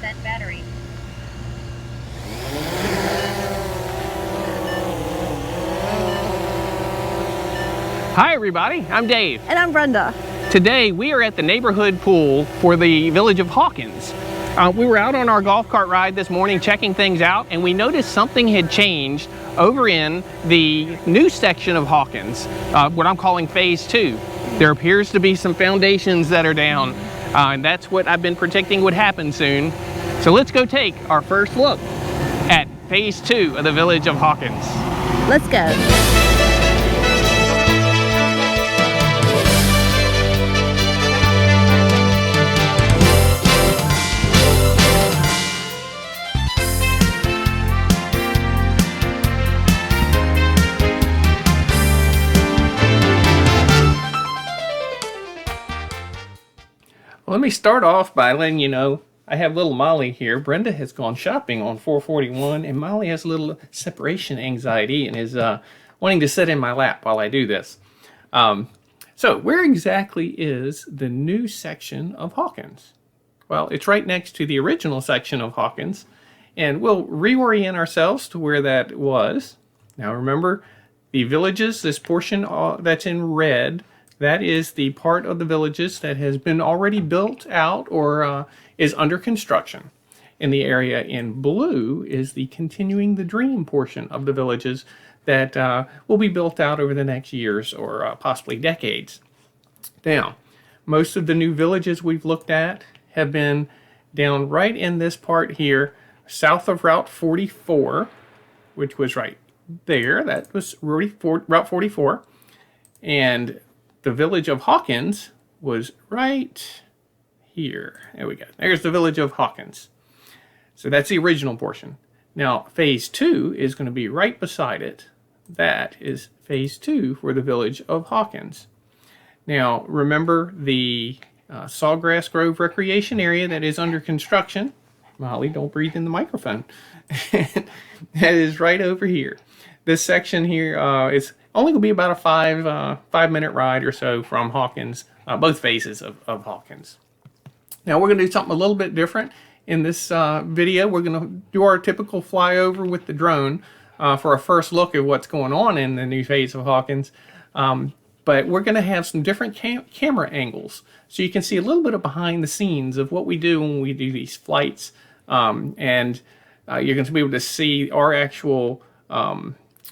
battery. Hi everybody, I'm Dave. And I'm Brenda. Today we are at the neighborhood pool for the Village of Hawkins. We were out on our golf cart ride this morning checking things out, and we noticed something had changed over in the new section of Hawkins, what I'm calling phase 2. There appears to be some foundations that are down, and that's what I've been predicting would happen soon. So let's go take our first look at phase 2 of the Village of Hawkins. Let's go. Let me start off by letting you know I have little Molly here. Brenda has gone shopping on 441, and Molly has a little separation anxiety and is wanting to sit in my lap while I do this. So where exactly is the new section of Hawkins? Well, it's right next to the original section of Hawkins, and we'll reorient ourselves to where that was. Now remember, the villages, this portion that's in red, that is the part of the villages that has been already built out or is under construction. And the area in blue is the continuing the dream portion of the villages that will be built out over the next years or possibly decades. Now, most of the new villages we've looked at have been down right in this part here, south of Route 44, which was right there. That was Route 44. And the Village of Hawkins was right here. There we go. There's the Village of Hawkins. So that's the original portion. Now, phase 2 is going to be right beside it. That is phase 2 for the Village of Hawkins. Now, remember the Sawgrass Grove Recreation Area that is under construction. Molly, don't breathe in the microphone. That is right over here. This section here is only going to be about a 5-minute ride or so from Hawkins, both phases of Hawkins. Now we're going to do something a little bit different in this video. We're going to do our typical flyover with the drone for a first look at what's going on in the new phase of Hawkins. But we're going to have some different camera angles, so you can see a little bit of behind the scenes of what we do when we do these flights. And you're going to be able to see our actual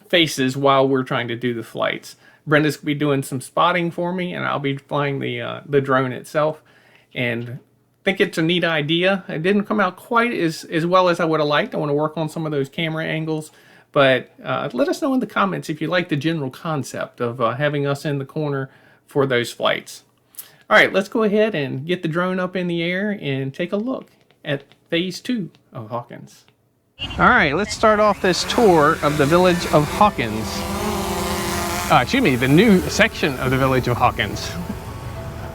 faces while we're trying to do the flights. Brenda's going to be doing some spotting for me, and I'll be flying the drone itself. And I think it's a neat idea. It didn't come out quite as well as I would have liked. I want to work on some of those camera angles. But let us know in the comments if you like the general concept of having us in the corner for those flights. All right, let's go ahead and get the drone up in the air and take a look at phase 2 of Hawkins. All right, let's start off this tour of the Village of Hawkins. Excuse me, the new section of the Village of Hawkins.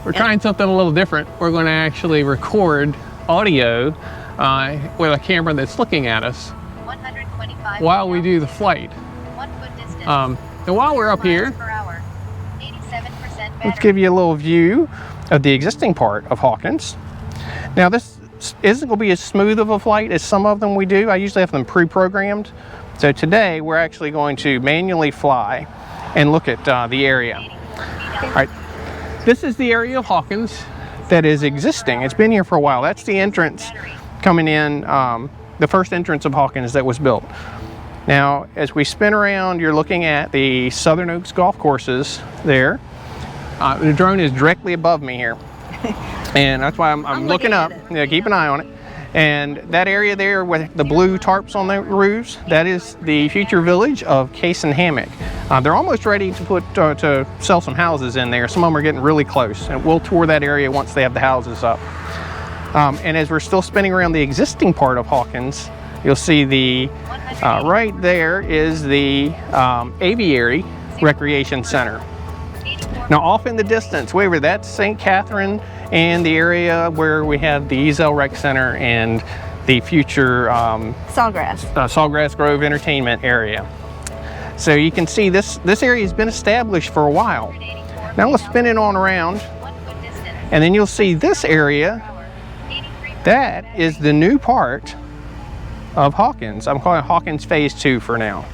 We're trying something a little different. We're going to actually record audio with a camera that's looking at us while we do the flight. And while we're up here, let's give you a little view of the existing part of Hawkins. Now this isn't going to be as smooth of a flight as some of them we do. I usually have them pre-programmed. So today we're actually going to manually fly and look at the area. All right, this is the area of Hawkins that is existing. It's been here for a while. That's the entrance coming in, the first entrance of Hawkins that was built. Now, as we spin around, you're looking at the Southern Oaks golf courses there. The drone is directly above me here. And that's why I'm looking up. Yeah, keep an eye on it. And that area there with the blue tarps on the roofs, that is the future village of Case and Hammock. They're almost ready to put to sell some houses in there. Some of them are getting really close, and we'll tour that area once they have the houses up. And as we're still spinning around the existing part of Hawkins, you'll see the right there is the Aviary Recreation Center. Now off in the distance, wherever that's St. Catherine and the area where we have the Ezel Rec Center and the future Sawgrass Grove Entertainment area. So you can see this area has been established for a while. Now let's spin it on around, and then you'll see this area That is the new part of Hawkins. I'm calling it Hawkins Phase 2 for now.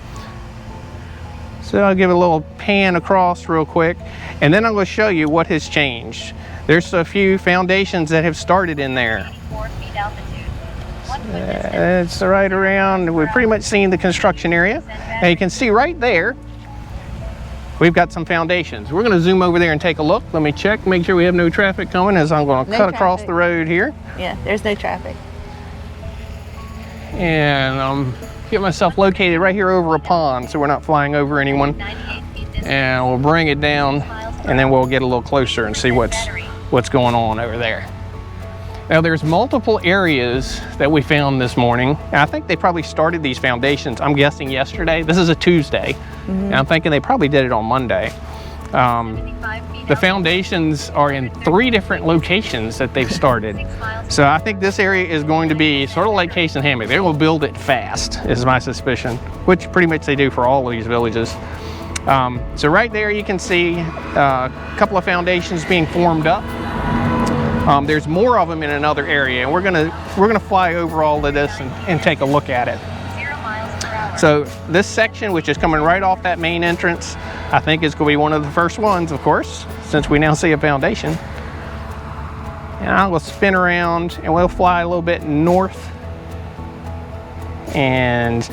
So I'll give it a little pan across real quick, and then I'm going to show you what has changed. There's a few foundations that have started in there. It's right around, we've pretty much seen the construction area. And you can see right there, we've got some foundations. We're going to zoom over there and take a look. Let me check, make sure we have no traffic coming as I'm going to cut across the road here. Yeah, there's no traffic. And get myself located right here over a pond so we're not flying over anyone. And we'll bring it down, and then we'll get a little closer and see what's going on over there. Now there's multiple areas that we found this morning. I think they probably started these foundations, I'm guessing yesterday. This is a Tuesday. And I'm thinking they probably did it on Monday. The foundations are in 3 different locations that they've started. So I think this area is going to be sort of like Case and Hammock. They're going to build it fast, is my suspicion, which pretty much they do for all of these villages. So right there you can see a couple of foundations being formed up. There's more of them in another area, and we're gonna fly over all of this and take a look at it. 0 miles per hour. So this section, which is coming right off that main entrance, I think is going to be one of the first ones, of course, since we now see a foundation. And I will spin around, and we'll fly a little bit north and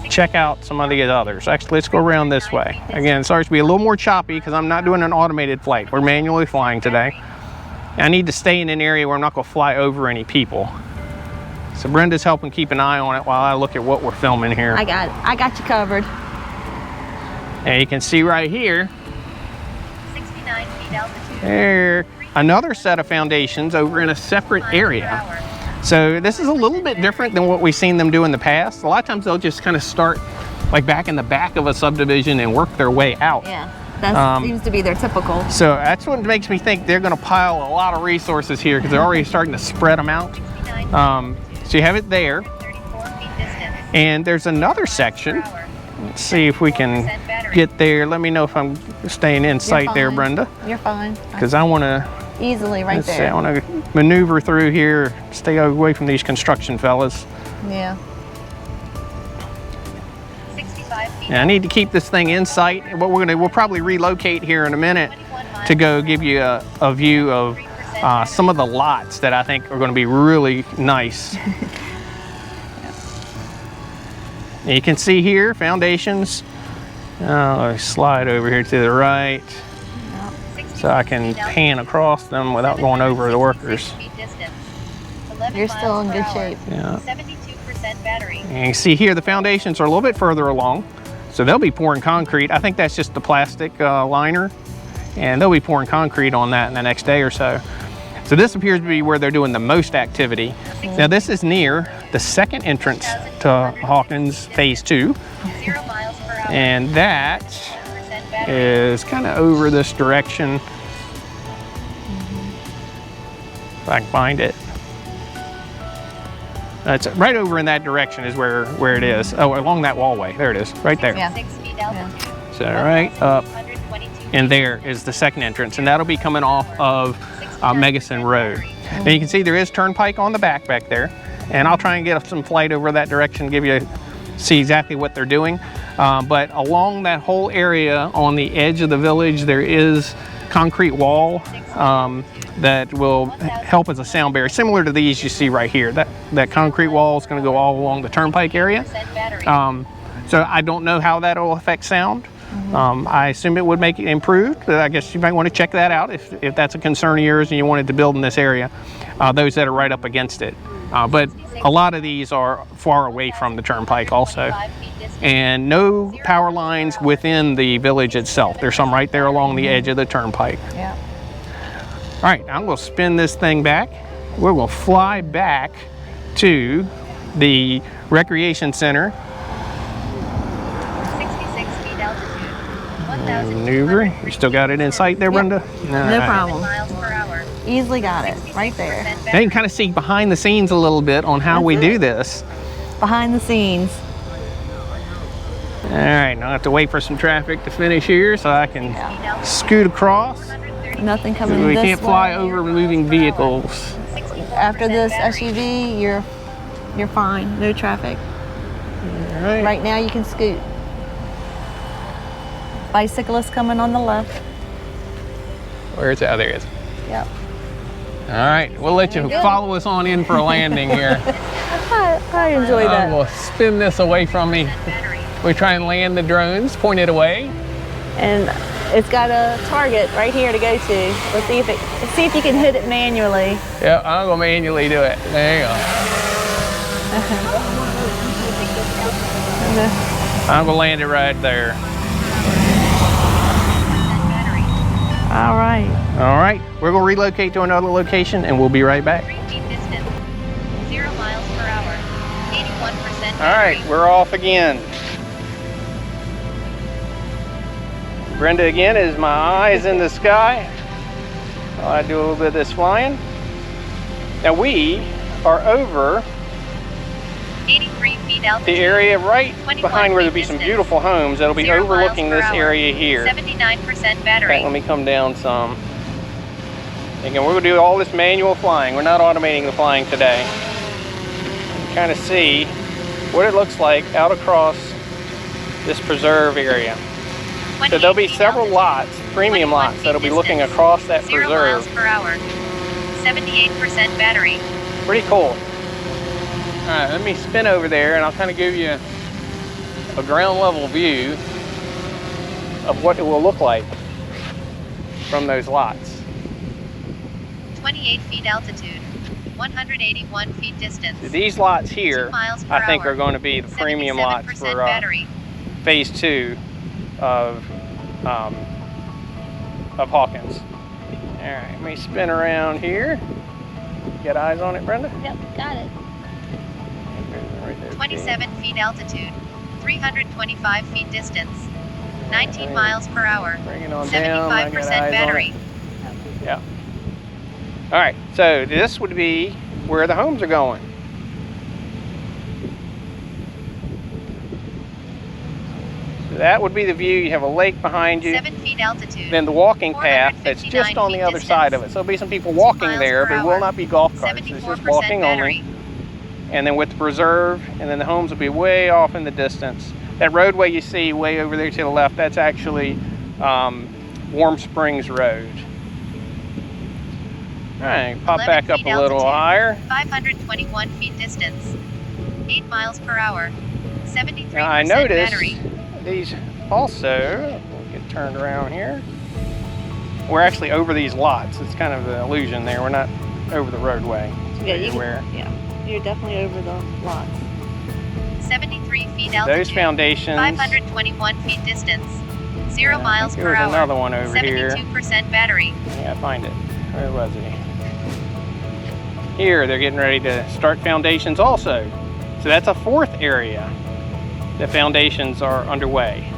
check out some of the others. Actually, let's go around this way. Again, sorry to be a little more choppy because I'm not doing an automated flight. We're manually flying today. I need to stay in an area where I'm not going to fly over any people. So Brenda's helping keep an eye on it while I look at what we're filming here. I got you covered. And you can see right here, 69 feet altitude. there, another set of foundations over in a separate area. So this is a little bit different than what we've seen them do in the past. A lot of times they'll just kind of start like back in the back of a subdivision and work their way out. Yeah. That seems to be their typical. So that's what makes me think they're going to pile a lot of resources here because they're already starting to spread them out. So you have it there. 34 feet distance. And there's another section. Let's see if we can get there. Let me know if I'm staying in sight there, Brenda. You're fine. Because I want to... Easily right there. I want to maneuver through here, stay away from these construction fellas. Yeah. And I need to keep this thing in sight. What we'll probably relocate here in a minute to go give you a view of some of the lots that I think are going to be really nice. And you can see here foundations. I'll slide over here to the right so I can pan across them without going over the workers. You're still in good shape. Yeah. 72% battery. And you see here the foundations are a little bit further along. So they'll be pouring concrete. I think that's just the plastic liner. And they'll be pouring concrete on that in the next day or so. So this appears to be where they're doing the most activity. Now this is near the second entrance to Hawkins Phase 2. 0 miles per hour. And that is kind of over this direction. If I can find it. It's right over in that direction is where it is. Oh, along that wallway. There it is, right there. Yeah. 6 feet altitude. So right up, and there is the second entrance, and that'll be coming off of Megason Road. And you can see there is turnpike on the back there, and I'll try and get some flight over that direction, see exactly what they're doing. But along that whole area on the edge of the village, there is concrete wall that will help as a sound barrier, similar to these you see right here. That concrete wall is going to go all along the turnpike area. So I don't know how that will affect sound. I assume it would make it improved, but I guess you might want to check that out if that's a concern of yours and you wanted to build in this area, those that are right up against it. But a lot of these are far away from the turnpike also. And no power lines within the village itself. There's some right there along the edge of the turnpike. Yeah. All right, I'm going to spin this thing back. We're going to fly back to the recreation center. 66 feet altitude. 1,000 Maneuver. You still got it in sight there, Brenda? No problem. Miles per hour. Easily got it. Right there. Now you can kind of see behind the scenes a little bit on how we do this. Behind the scenes. All right, now I have to wait for some traffic to finish here so I can scoot across. Nothing coming this way. We can't fly over moving vehicles. After this SUV, you're fine. No traffic. All right. Right now, you can scoot. Bicyclist coming on the left. Where's it? Oh, there it is. Yep. All right, we'll let you follow us on in for a landing here. I enjoy that. We'll spin this away from me. We try and land the drones, point it away. And it's got a target right here to go to. Let's see if you can hit it manually. Yeah, I'm gonna manually do it. There you go. I'm gonna land it right there. All right. All right, we're gonna relocate to another location and we'll be right back. 3 feet distance. 0 miles per hour. 81% All right, we're off again. Brenda again is my eyes in the sky. I do a little bit of this flying. Now we are over 83 feet altitude. the area right 21 behind where there'll be feet some distance. beautiful homes that'll be 0 miles overlooking per this hour. area here. 79% Okay, battery. let me come down some. Again, we're gonna do all this manual flying. We're not automating the flying today. Kind of see what it looks like out across this preserve area. So there'll be 28 feet several altitude. lots, premium 21 lots, feet that'll be looking distance. across that 0 miles preserve. per hour. 78% battery. Pretty cool. All right, let me spin over there and I'll kind of give you a ground level view of what it will look like from those lots. 28 feet altitude. 181 feet distance. These lots 2 here, miles per I think hour. are going to be the premium lots 77% for battery. phase 2 of Hawkins. All right, let me spin around here. Get eyes on it, Brenda? Yep, got it. Right there. 27 feet altitude. 325 feet distance. 19 miles per hour. Bring it on down. I got 75% eyes on battery. it. Yeah. All right, so this would be where the homes are going. So that would be the view. You have a lake behind you. 7 feet altitude. Then the walking path that's 459 just on the feet other side of distance. it. So there'll be some people walking miles there, per but it will hour. not be golf carts. It's 74% just walking battery. only. And then with the preserve, and then the homes will be way off in the distance. That roadway you see way over there to the left, that's actually Warm Springs Road. All right, pop 11 back up feet a little altitude. higher. 521 feet distance. 8 miles per hour. 73% Now I noticed battery. these also, we'll get turned around here. We're actually over these lots. It's kind of an illusion there. We're not over the roadway. Yeah, you Where you're definitely over the lot. 73 feet altitude. those foundations. 521 feet distance. 0 miles per There's hour. another one over here. 72% battery. Yeah, find it. Where was it? Here, they're getting ready to start foundations also. So that's a fourth area. The foundations are underway.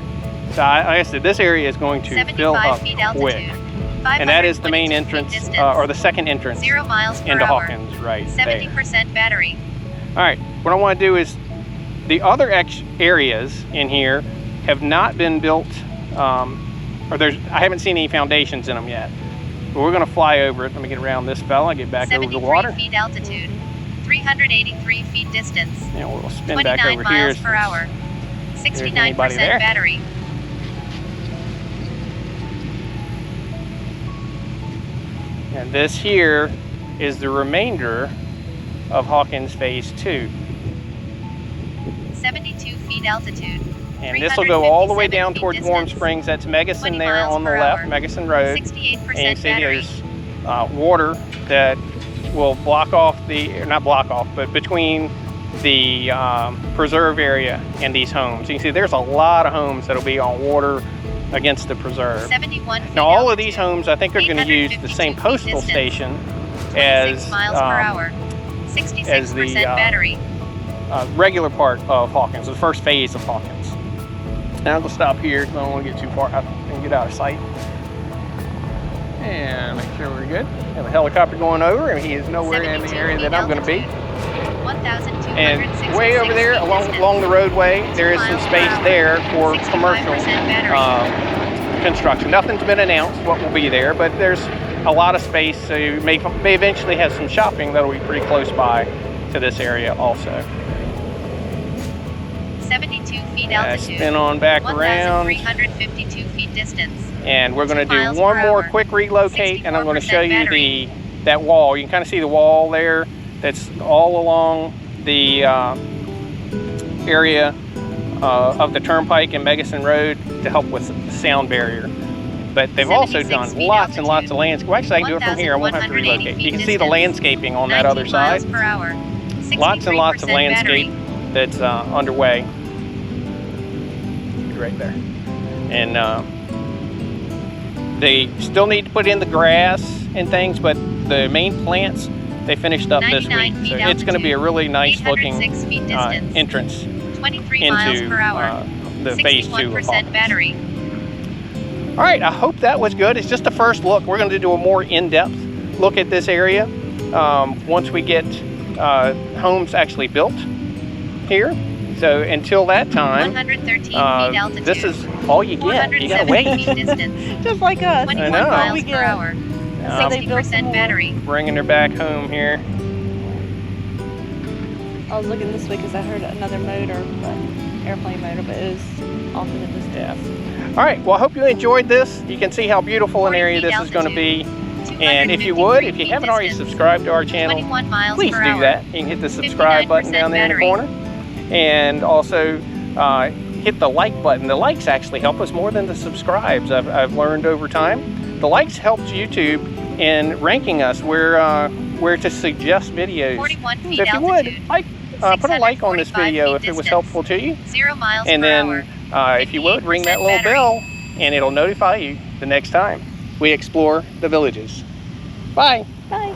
So like I said, this area is going to fill 75 up feet quick. altitude. And that is the main 522 feet entrance, distance. or the second entrance 0 miles per into hour. Hawkins, right there. 70% battery. All right, what I want to do is, the other areas in here have not been built, I haven't seen any foundations in them yet. But we're going to fly over it. Let me get around this fella, get back over the 73 water. feet altitude. 383 feet distance. And we'll spin 29 back over here. miles per hour. there's anybody 69% there. battery. And this here is the remainder of Hawkins Phase 2. 72 feet altitude. And this will go all the way 357 down feet towards Warm distance. Springs. That's Megison 20 there miles on the per left, hour. Megison Road. 68% And you see battery. there's water that will block off not block off, but between the preserve area and these homes. You can see there's a lot of homes that'll be on water against the preserve. 71 feet Now all of altitude. these homes I think are going to use the same 852 feet postal distance. station 26 as miles per hour. 66% battery. regular part of Hawkins, the first phase of Hawkins. Now I'm going to stop here because I don't want to get too far out and get out of sight. And make sure we're good. Have a helicopter going over, and he is nowhere in the 72 area feet that I'm going to be. altitude. 1,266 And way over there, feet distance. along the roadway, there is some 2 miles space per hour. there for 65% commercial battery. construction. Nothing's been announced what will be there, but there's a lot of space, so you may eventually have some shopping that'll be pretty close by to this area also. 72 feet altitude. Spin on back around. 1,352 feet distance. And we're going to 2 miles do one per more hour. quick relocate, and I'm going to show you battery. that wall. You can kind of see the wall there that's all along the area of the turnpike and Megason Road to help with the sound barrier. But they've also done lots and lots of landscape. Well, actually, I can do it from here. I won't have to relocate. You can see the landscaping on that other side. 19 miles per hour. Lots and lots of 63% landscape battery. that's underway. Right there. And they still need to put in the grass and things, but the main plants they finished up this week. So it's going to be a really nice looking 806 feet distance. entrance 23 miles into per hour. the phase 2 of 61% Hawkins. battery. All right, I hope that was good. It's just the first look. We're going to do a more in-depth look at this area once we get homes actually built here. So until that time, 113 feet altitude. this is all you get. You gotta 470 wait. feet distance. Just like us. 21 know. miles We per get- hour. So they built some 60% more. battery. Bringing her back home here. I was looking this way because I heard another motor, but airplane motor, but it was off in the distance. Yeah. All right. Well, I hope you enjoyed this. You can see how beautiful an 40 area feet this is going to be. altitude. And if you would, if you 253 haven't already distance. subscribed to our channel, 21 miles please per do hour. that. You can hit the subscribe button down there in the battery. corner. And also hit the like button. The likes actually help us more than the subscribes. I've learned over time. The likes helps YouTube in ranking us where to suggest videos. 41 feet So if you altitude. would, put a like on this 645 video if feet it was distance. helpful to you. 0 miles And per then hour. if you would, ring that 58% little battery. bell and it'll notify you the next time we explore the villages. Bye. Bye.